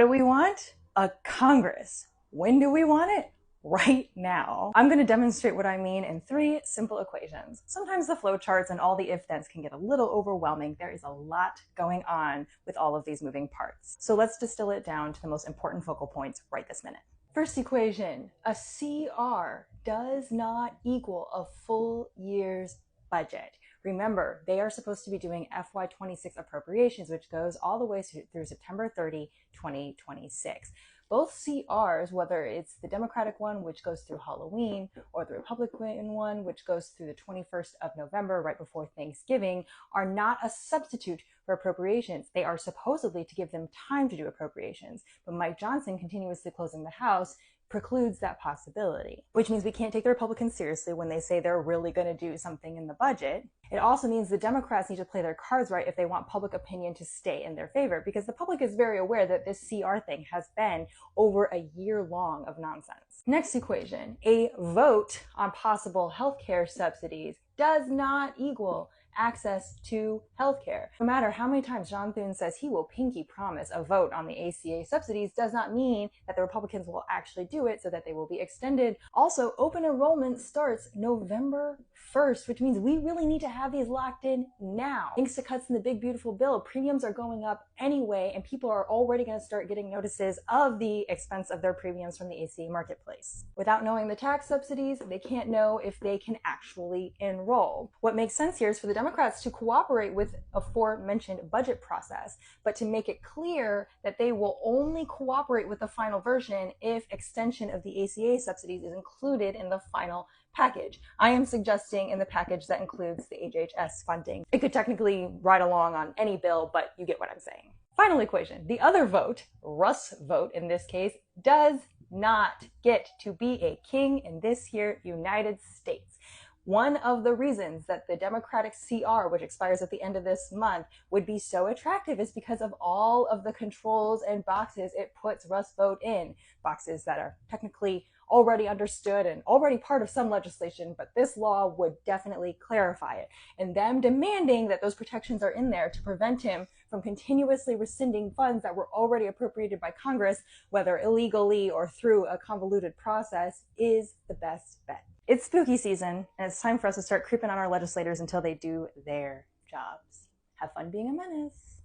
But we want a Congress. When do we want it? Right now. I'm going to demonstrate what I mean in 3 simple equations. Sometimes the flowcharts and all the if-thens can get a little overwhelming. There is a lot going on with all of these moving parts. So let's distill it down to the most important focal points right this minute. First equation, a CR does not equal a full year's budget. Remember, they are supposed to be doing FY26 appropriations, which goes all the way through September 30, 2026. Both CRs, whether it's the Democratic one, which goes through Halloween, or the Republican one, which goes through the 21st of November, right before Thanksgiving, are not a substitute for appropriations. They are supposedly to give them time to do appropriations. But Mike Johnson continuously closing the House precludes that possibility, which means we can't take the Republicans seriously when they say they're really going to do something in the budget. It also means the Democrats need to play their cards right if they want public opinion to stay in their favor, because the public is very aware that this CR thing has been over a year long of nonsense. Next equation, a vote on possible healthcare subsidies does not equal access to healthcare. No matter how many times John Thune says he will pinky promise a vote on the ACA subsidies does not mean that the Republicans will actually do it so that they will be extended. Also, open enrollment starts November 1st, which means we really need to have these locked in now. Thanks to cuts in the big beautiful bill, premiums are going up anyway, and people are already going to start getting notices of the expense of their premiums from the ACA marketplace. Without knowing the tax subsidies, they can't know if they can actually enroll. What makes sense here is for the Democrats to cooperate with aforementioned budget process, but to make it clear that they will only cooperate with the final version if extension of the ACA subsidies is included in the final package. I am suggesting in the package that includes the HHS funding. It could technically ride along on any bill, but you get what I'm saying. Final equation. The other vote, Russ' vote in this case, does not get to be a king in this here United States. One of the reasons that the Democratic CR, which expires at the end of this month, would be so attractive is because of all of the controls and boxes it puts Russ' vote in. Boxes that are technically already understood and already part of some legislation, but this law would definitely clarify it. And them demanding that those protections are in there to prevent him from continuously rescinding funds that were already appropriated by Congress, whether illegally or through a convoluted process, is the best bet. It's spooky season, and it's time for us to start creeping on our legislators until they do their jobs. Have fun being a menace.